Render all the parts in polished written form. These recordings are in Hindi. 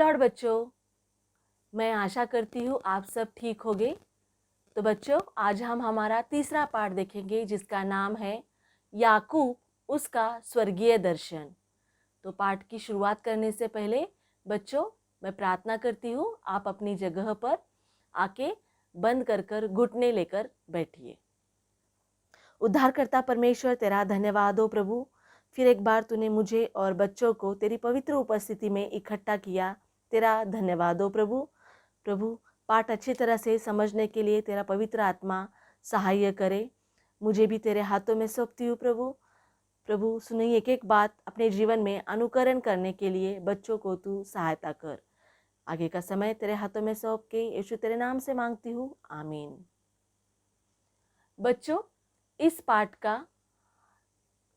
लॉर्ड बच्चों, मैं आशा करती हूँ आप सब ठीक होंगे। तो बच्चों, आज हम हमारा तीसरा पाठ देखेंगे जिसका नाम है याकूब उसका स्वर्गीय दर्शन। तो पाठ की शुरुआत करने से पहले बच्चों, मैं प्रार्थना करती हूँ आप अपनी जगह पर आके बंद कर घुटने लेकर बैठिए। उद्धारकर्ता परमेश्वर, तेरा धन्यवाद हो प्रभु, फिर एक बार तूने मुझे और बच्चों को तेरी पवित्र उपस्थिति में इकट्ठा किया। तेरा धन्यवाद हो प्रभु। प्रभु, पाठ अच्छी तरह से समझने के लिए तेरा पवित्र आत्मा सहाय करे। मुझे भी तेरे हाथों में सौंपती हूँ प्रभु। प्रभु, सुनी एक एक बात अपने जीवन में अनुकरण करने के लिए बच्चों को तू सहायता कर। आगे का समय तेरे हाथों में सौंप के यीशु तेरे नाम से मांगती हूँ, आमीन। बच्चों, इस पाठ का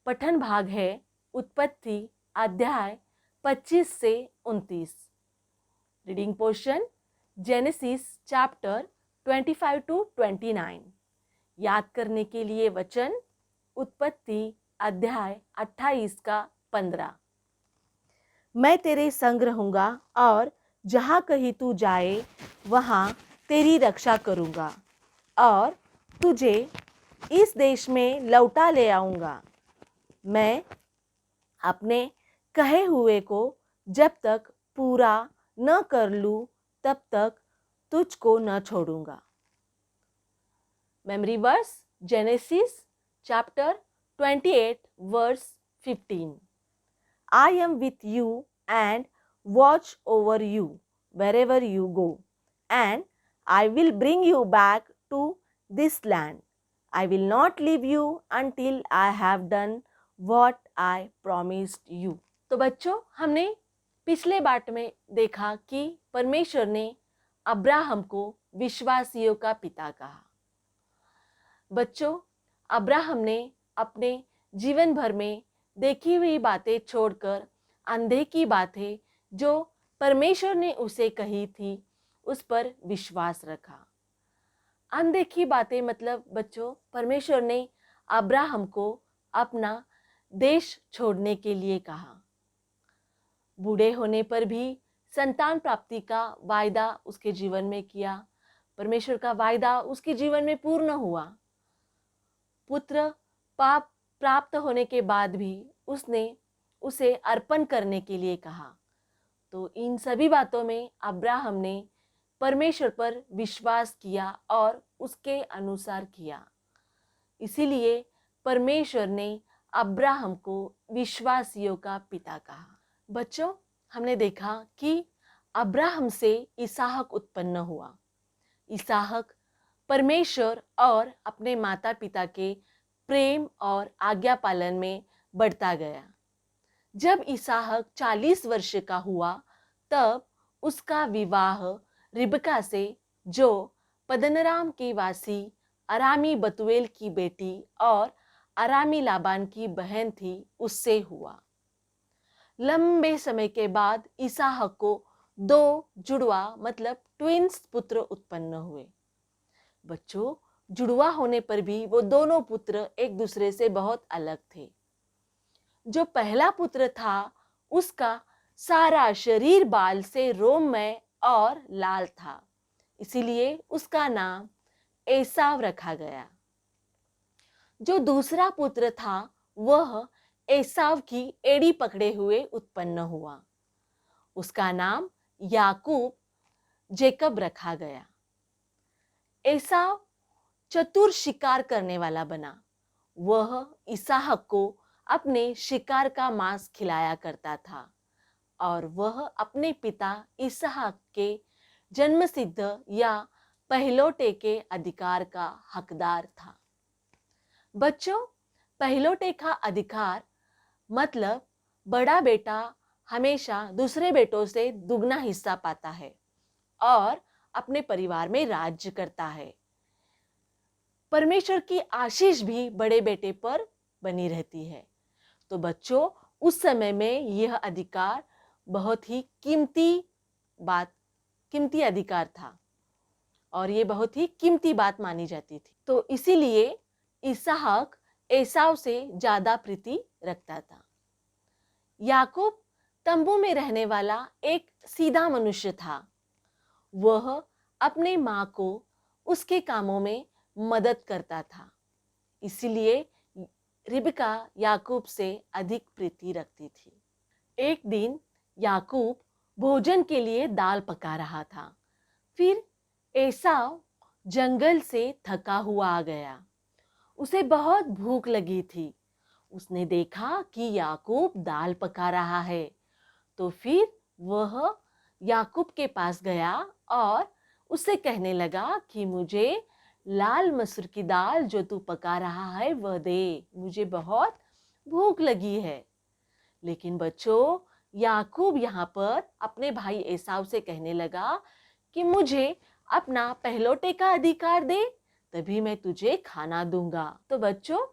पठन भाग है उत्पत्ति अध्याय 25 से 29। Reading portion Genesis chapter 25 to 29। याद करने के लिए वचन उत्पत्ति अध्याय 28 का 15। मैं तेरे संग रहूंगा और जहाँ कहीं तू जाए वहाँ तेरी रक्षा करूंगा और तुझे इस देश में लौटा ले आऊंगा। मैं अपने कहे हुए को जब तक पूरा न कर लूं तब तक तुझको न छोड़ूंगा। Memory verse Genesis chapter 28 verse 15। I am with you and watch over you wherever you go, and I will bring you back to this land. I will not leave you until I have done what I promised you. तो बच्चों, हमने पिछले पाठ में देखा कि परमेश्वर ने अब्राहम को विश्वासियों का पिता कहा। बच्चों, अब्राहम ने अपने जीवन भर में देखी हुई बातें छोड़कर अनदेखी बातें जो परमेश्वर ने उसे कही थी उस पर विश्वास रखा। अनदेखी बातें मतलब बच्चों, परमेश्वर ने अब्राहम को अपना देश छोड़ने के लिए कहा। बूढ़े होने पर भी संतान प्राप्ति का वायदा उसके जीवन में किया। परमेश्वर का वायदा उसके जीवन में पूर्ण हुआ। पुत्र पाप प्राप्त होने के बाद भी उसने उसे अर्पण करने के लिए कहा। तो इन सभी बातों में अब्राहम ने परमेश्वर पर विश्वास किया और उसके अनुसार किया। इसीलिए परमेश्वर ने अब्राहम को विश्वासियों का पिता कहा। बच्चों, हमने देखा कि अब्राहम से इसहाक उत्पन्न हुआ। इसहाक परमेश्वर और अपने माता पिता के प्रेम और आज्ञा पालन में बढ़ता गया। जब इसहाक 40 वर्ष का हुआ तब उसका विवाह रिबका से, जो पद्दनराम की वासी अरामी बतूएल की बेटी और अरामी लाबान की बहन थी, उससे हुआ। लंबे समय के बाद इसहाक को 2 जुड़वा मतलब ट्विन्स पुत्र उत्पन्न हुए। बच्चों, जुड़वा होने पर भी वो दोनों पुत्र एक दूसरे से बहुत अलग थे। जो पहला पुत्र था उसका सारा शरीर बाल से रोममय और लाल था, इसीलिए उसका नाम एसाव रखा गया। जो दूसरा पुत्र था वह एसाव की एड़ी पकड़े हुए उत्पन्न हुआ। उसका नाम याकूब जेकब रखा गया। एसाव चतुर शिकार करने वाला बना। वह इसहाक को अपने शिकार का मांस खिलाया करता था और वह अपने पिता इसहाक के जन्मसिद्ध या पहलौठे के अधिकार का हकदार था। बच्चों, पहलौठे का अधिकार मतलब बड़ा बेटा हमेशा दूसरे बेटों से दुगना हिस्सा पाता है और अपने परिवार में राज्य करता है। परमेश्वर की आशीष भी बड़े बेटे पर बनी रहती है। तो बच्चों, उस समय में यह अधिकार बहुत ही कीमती अधिकार था और ये बहुत ही कीमती बात मानी जाती थी। तो इसीलिए इसहाक एसाव से ज्यादा प्रीति रखता था। याकूब तंबू में रहने वाला एक सीधा मनुष्य था। वह अपने माँ को उसके कामों में मदद करता था, इसलिए रिबका याकूब से अधिक प्रीति रखती थी। एक दिन याकूब भोजन के लिए दाल पका रहा था। फिर एसाव जंगल से थका हुआ आ गया। उसे बहुत भूख लगी थी। उसने देखा कि याकूब दाल पका रहा है, तो फिर वह याकूब के पास गया और उससे कहने लगा कि मुझे लाल मसूर की दाल जो तू पका रहा है वह दे, मुझे बहुत भूख लगी है। लेकिन बच्चों, याकूब यहाँ पर अपने भाई एसाव से कहने लगा कि मुझे अपना पहलौठे का अधिकार दे, तभी मैं तुझे खाना दूंगा। तो बच्चों,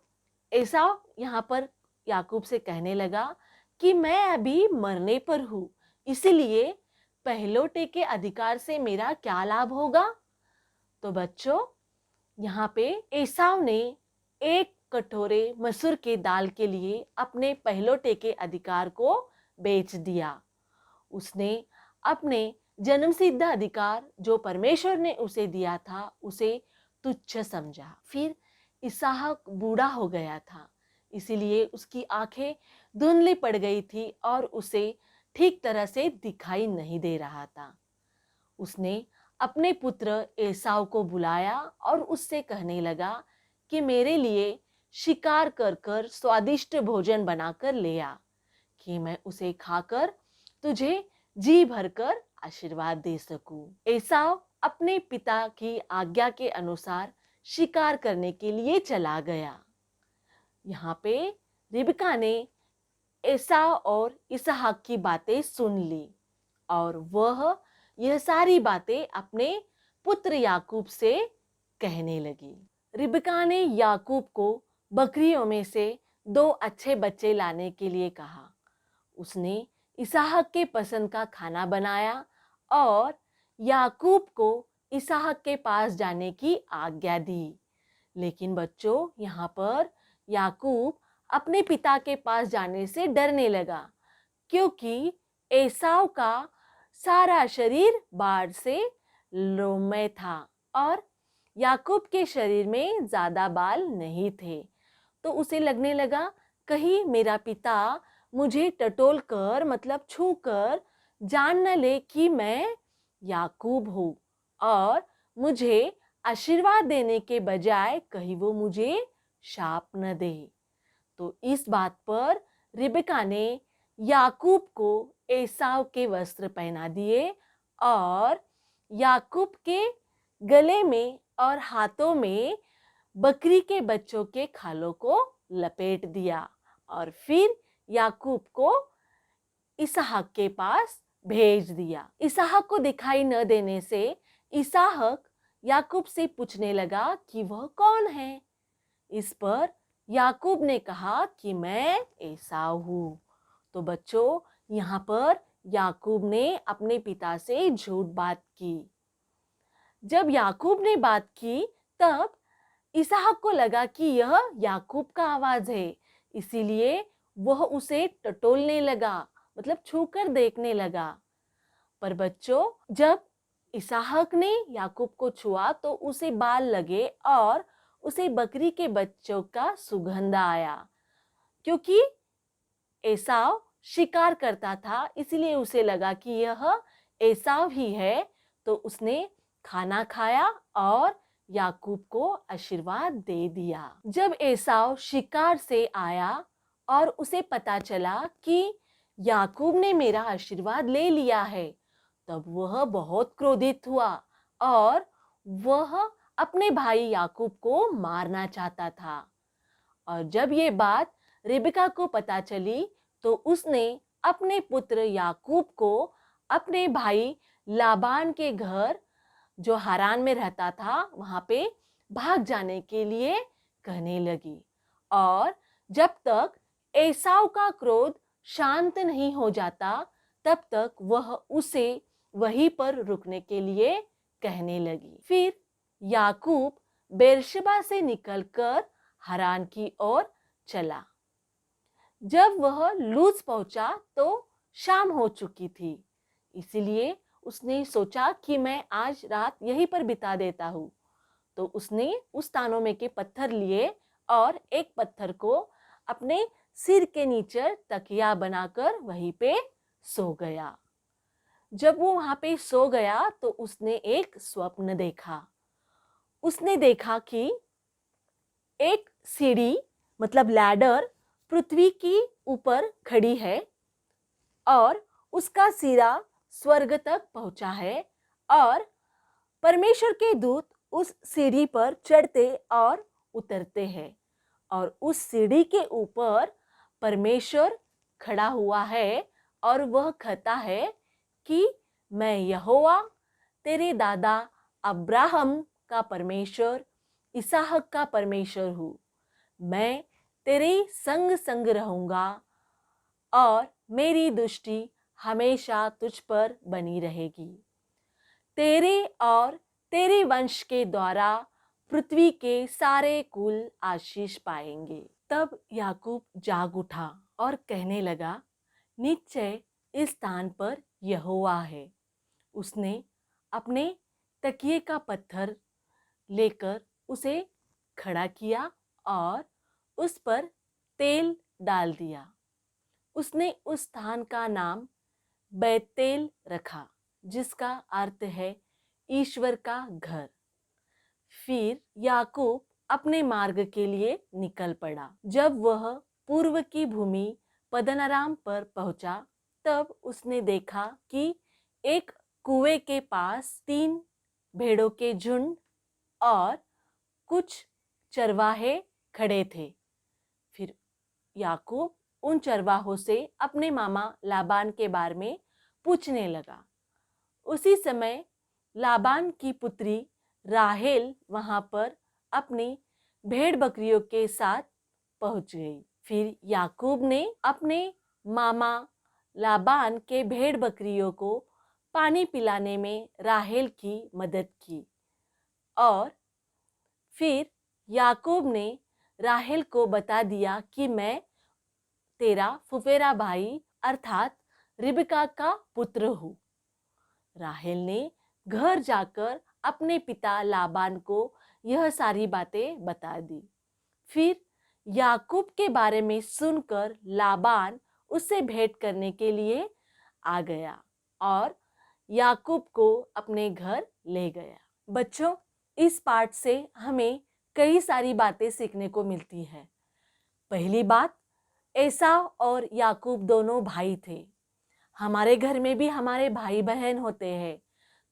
एसाव यहाँ पर याकूब से कहने लगा कि मैं अभी मरने पर हूँ, इसलिए पहलौठे के अधिकार से मेरा क्या लाभ होगा। तो बच्चों, यहाँ पे एसाव ने एक कटोरे मसूर के दाल के लिए अपने पहलौठे के अधिकार को बेच दिया। उसने अपने जन्मसिद्ध अधिकार जो परमेश्वर ने उसे दिया था उसे तुच्छ समझा। फिर इसहाक बूढ़ा हो गया था, इसीलिए उसकी आंखें धुंधली पड़ गई थी और उसे ठीक तरह से दिखाई नहीं दे रहा था। उसने अपने पुत्र एसाव को बुलाया और उससे कहने लगा कि मेरे लिए शिकार कर कर स्वादिष्ट भोजन बनाकर ले आ, कि मैं उसे खाकर तुझे जी भरकर आशीर्वाद दे सकूं। एसाव अपने पिता की आज्ञा के अनुसार शिकार करने के लिए चला गया। यहाँ पे रिबका ने एसाव और इसहाक की बातें सुन ली और वह यह सारी बातें अपने पुत्र याकूब से कहने लगी। रिबका ने याकूब को बकरियों में से 2 अच्छे बच्चे लाने के लिए कहा। उसने इसहाक के पसंद का खाना बनाया और याकूब को इसहाक के पास जाने की आज्ञा दी। लेकिन बच्चों, यहाँ पर याकूब अपने पिता के पास जाने से डरने लगा, क्योंकि एसाव का सारा शरीर बाढ़ से लोमय था और याकूब के शरीर में ज्यादा बाल नहीं थे। तो उसे लगने लगा कहीं मेरा पिता मुझे टटोल कर मतलब छू कर जान न ले कि मैं याकूब हूँ और मुझे आशीर्वाद देने के बजाय कहीं वो मुझे शाप न दे। तो इस बात पर रिबका ने याकूब को एसाव के वस्त्र पहना दिए और याकूब के गले में और हाथों में बकरी के बच्चों के खालों को लपेट दिया और फिर याकूब को इसहाक के पास भेज दिया। इसहाक को दिखाई न देने से इसहाक याकूब से पूछने लगा कि वह कौन है। इस पर याकूब ने कहा कि मैं एसाव हूँ। तो बच्चों, यहाँ पर याकूब ने अपने पिता से झूठ बात की। जब याकूब ने बात की तब इसहाक को लगा कि यह याकूब का आवाज है, इसीलिए वह उसे टटोलने लगा, मतलब छूकर देखने लगा। पर बच्चों, जब इसहाक ने याकूब को छुआ तो उसे बाल लगे और उसे बकरी के बच्चों का सुगंध आया। क्योंकि एसाव शिकार करता था, इसलिए उसे लगा कि यह एसाव ही है, तो उसने खाना खाया और याकूब को आशीर्वाद दे दिया। जब एसाव शिकार से आया और उसे पता चला कि याकूब ने मेरा आशीर्वाद ले लिया है, तब वह बहुत क्रोधित हुआ और वह अपने भाई याकूब को मारना चाहता था। और जब ये बात रिबका को पता चली तो उसने अपने पुत्र याकूब को अपने भाई लाबान के घर जो हारान में रहता था वहां पे भाग जाने के लिए कहने लगी। और जब तक एसाव का क्रोध शांत नहीं हो जाता तब तक वह उसे वहीं पर रुकने के लिए कहने लगी। फिर याकूब बेरशेबा से निकलकर हारान की ओर चला। जब वह लूज पहुंचा तो शाम हो चुकी थी, इसीलिए उसने सोचा कि मैं आज रात यहीं पर बिता देता हूँ। तो उसने उस तानों में के पत्थर लिए और एक पत्थर को अपने सिर के नीचे तकिया बनाकर वहीं पे सो गया। जब वो वहां पे सो गया तो उसने एक स्वप्न देखा। उसने देखा कि एक सीढ़ी मतलब लैडर पृथ्वी की ऊपर खड़ी है और उसका सिरा स्वर्ग तक पहुंचा है और परमेश्वर के दूत उस सीढ़ी पर चढ़ते और उतरते हैं और उस सीढ़ी के ऊपर परमेश्वर खड़ा हुआ है और वह कहता है कि मैं यहोवा तेरे दादा अब्राहम का परमेश्वर, इसहाक का परमेश्वर हूँ। मैं तेरे संग संग रहूंगा और मेरी दृष्टि हमेशा तुझ पर बनी रहेगी। तेरे और तेरे वंश के द्वारा पृथ्वी के सारे कुल आशीष पाएंगे। तब याकूब जाग उठा और कहने लगा, निश्चय इस स्थान पर यहोवा है। उसने अपने तकिए का पत्थर लेकर उसे खड़ा किया और उस पर तेल डाल दिया। उसने उस स्थान का नाम बैतेल रखा, जिसका अर्थ है ईश्वर का घर। फिर याकूब अपने मार्ग के लिए निकल पड़ा। जब वह पूर्व की भूमि पद्दनराम पर पहुंचा, तब उसने देखा कि एक कुएं के पास 3 भेड़ों के झुंड और कुछ चरवाहे खड़े थे। फिर याकूब उन चरवाहों से अपने मामा लाबान के बारे में पूछने लगा। उसी समय लाबान की पुत्री राहेल वहां पर अपनी भेड़ बकरियों के साथ पहुंच गई। फिर याकूब ने अपने मामा लाबान के भेड़ बकरियों को पानी पिलाने में राहेल की मदद की और फिर याकूब ने राहेल को बता दिया कि मैं तेरा फुफेरा भाई अर्थात रिबका का पुत्र हूँ। राहेल ने घर जाकर अपने पिता लाबान को यह सारी बातें बता दी। फिर याकूब के बारे में सुनकर लाबान उससे भेंट करने के लिए आ गया और याकूब को अपने घर ले गया। बच्चों, इस पाठ से हमें कई सारी बातें सीखने को मिलती है। पहली बात, एसाव और याकूब दोनों भाई थे। हमारे घर में भी हमारे भाई बहन होते हैं,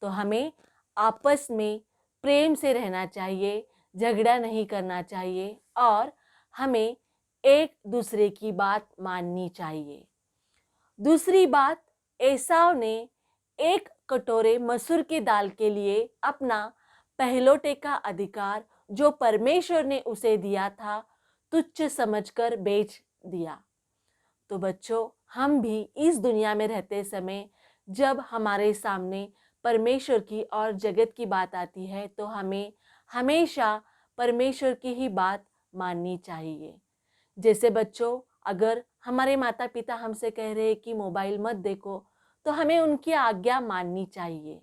तो हमें आपस में प्रेम से रहना चाहिए, झगड़ा नहीं करना चाहिए और हमें एक दूसरे की बात माननी चाहिए। दूसरी बात, एसाव ने एक कटोरे मसूर की दाल के लिए अपना पहलौठे का अधिकार जो परमेश्वर ने उसे दिया था तुच्छ समझकर बेच दिया। तो बच्चों, हम भी इस दुनिया में रहते समय जब हमारे सामने परमेश्वर की और जगत की बात आती है तो हमें हमेशा परमेश्वर की ही बात माननी चाहिए। जैसे बच्चों, अगर हमारे माता पिता हमसे कह रहे हैं कि मोबाइल मत देखो, तो हमें उनकी आज्ञा माननी चाहिए,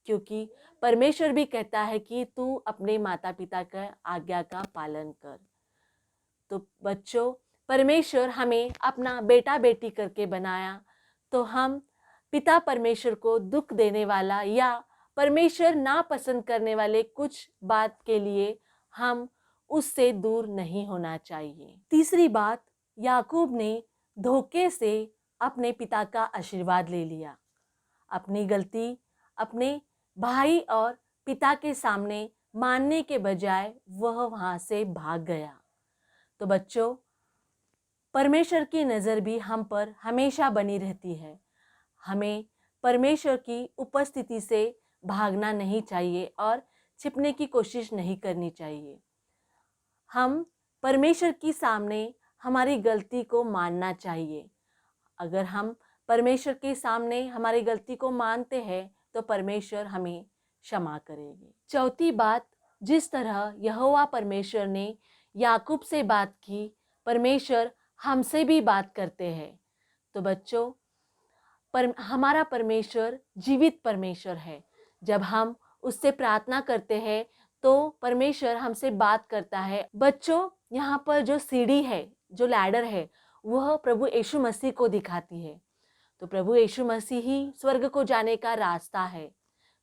क्योंकि परमेश्वर भी कहता है कि तू अपने माता पिता का आज्ञा का पालन कर। तो बच्चों, परमेश्वर हमें अपना बेटा बेटी करके बनाया, तो हम पिता परमेश्वर को दुख देने वाला या परमेश्वर ना पसंद करने वाले कुछ बात के लिए हम उससे दूर नहीं होना चाहिए। तीसरी बात, याकूब ने धोखे से अपने पिता का आशीर्वाद ले लिया। अपनी गलती अपने भाई और पिता के सामने मानने के बजाय वह वहां से भाग गया। तो बच्चों, परमेश्वर की नज़र भी हम पर हमेशा बनी रहती है। हमें परमेश्वर की उपस्थिति से भागना नहीं चाहिए और छिपने की कोशिश नहीं करनी चाहिए। हम परमेश्वर के सामने हमारी गलती को मानना चाहिए। अगर हम परमेश्वर के सामने हमारी गलती को मानते हैं तो परमेश्वर हमें क्षमा करेंगे। चौथी बात, जिस तरह यहोवा परमेश्वर ने याकूब से बात की, परमेश्वर हमसे भी बात करते हैं। तो बच्चों, हमारा परमेश्वर जीवित परमेश्वर है। जब हम उससे प्रार्थना करते हैं तो परमेश्वर हमसे बात करता है। बच्चों, यहाँ पर जो सीढ़ी है, जो लैडर है, वह प्रभु यीशु मसीह को दिखाती है। तो प्रभु यीशु मसीह ही स्वर्ग को जाने का रास्ता है।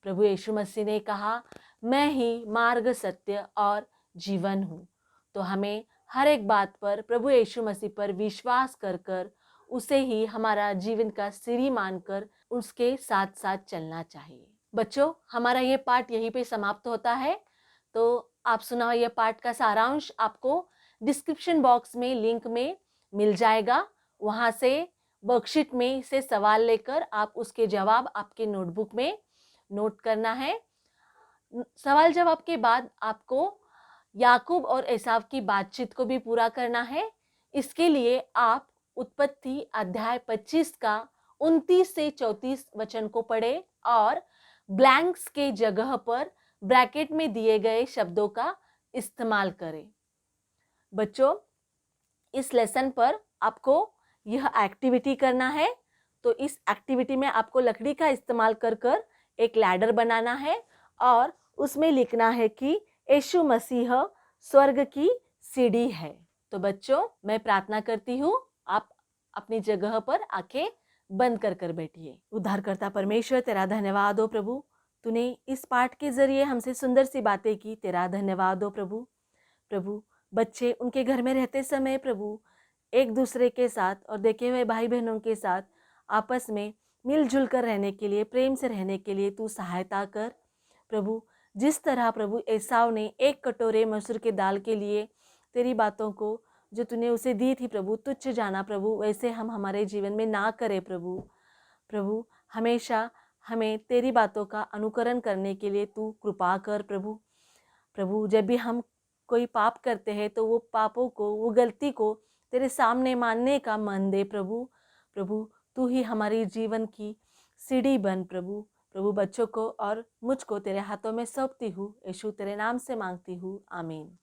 प्रभु यीशु मसीह ने कहा, मैं ही मार्ग, सत्य और जीवन हूँ। तो हमें हर एक बात पर प्रभु यीशु मसीह पर विश्वास कर कर उसे ही हमारा जीवन का सीढ़ी मानकर उसके साथ साथ चलना चाहिए। बच्चों, हमारा ये पाठ यहीं पे समाप्त होता है। तो आप सुना हुआ यह पाठ का सारांश आपको डिस्क्रिप्शन बॉक्स में लिंक में मिल जाएगा। वहाँ से वर्कशीट में से सवाल लेकर आप उसके जवाब आपके नोटबुक में नोट करना है। सवाल जवाब के बाद आपको याकूब और एसाव की बातचीत को भी पूरा करना है। इसके लिए आप उत्पत्ति अध्याय 25 का 29 से 34 वचन को पढ़े और ब्लैंक्स के जगह पर ब्रैकेट में दिए गए शब्दों का इस्तेमाल करें। बच्चों, इस लेसन पर आपको यह एक्टिविटी करना है। तो इस एक्टिविटी में आपको लकड़ी का इस्तेमाल कर कर एक लैडर बनाना है और उसमें लिखना है कि यीशु मसीह स्वर्ग की सीढ़ी है। तो बच्चों, मैं प्रार्थना करती हूँ, आप अपनी जगह पर आंखें बंद कर कर बैठिए। उद्धारकर्ता परमेश्वर, तेरा धन्यवाद हो प्रभु, तूने इस पाठ के जरिए हमसे सुंदर सी बातें की। तेरा धन्यवाद हो प्रभु। प्रभु, बच्चे उनके घर में रहते समय प्रभु एक दूसरे के साथ और देखे हुए भाई बहनों के साथ आपस में मिलजुल कर रहने के लिए, प्रेम से रहने के लिए तू सहायता कर प्रभु। जिस तरह प्रभु एसाव ने एक कटोरे मसूर के दाल के लिए तेरी बातों को जो तूने उसे दी थी प्रभु तुच्छ जाना प्रभु, वैसे हम हमारे जीवन में ना करें प्रभु। प्रभु, हमेशा हमें तेरी बातों का अनुकरण करने के लिए तू कृपा कर प्रभु। प्रभु, जब भी हम कोई पाप करते हैं तो वो पापों को, वो गलती को तेरे सामने मानने का मन दे प्रभु। प्रभु, तू ही हमारी जीवन की सीढ़ी बन प्रभु। प्रभु, बच्चों को और मुझको तेरे हाथों में सौंपती हूँ। यीशु तेरे नाम से मांगती हूँ, आमीन।